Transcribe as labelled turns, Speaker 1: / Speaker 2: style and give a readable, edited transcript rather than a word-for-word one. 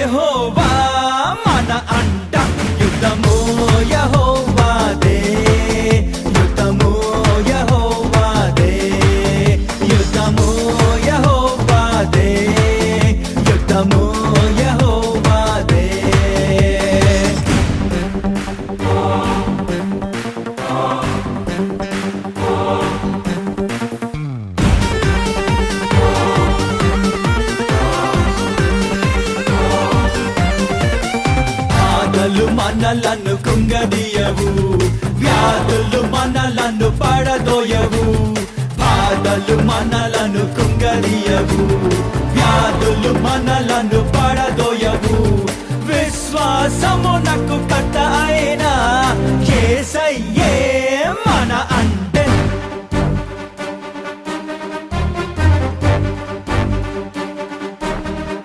Speaker 1: యెహోవా మన అంట యుద్ధము యెహోవాదే యుద్ధము యెహోవాదే యుద్ధము యెహోవాదే యుద్ధము యెహోవాదే బాధలు మనలను కుంగదీయవు వ్యాధులు మనలను పడదోయవు బాధలు మనలను కుంగదీయవు వ్యాధులు మనలను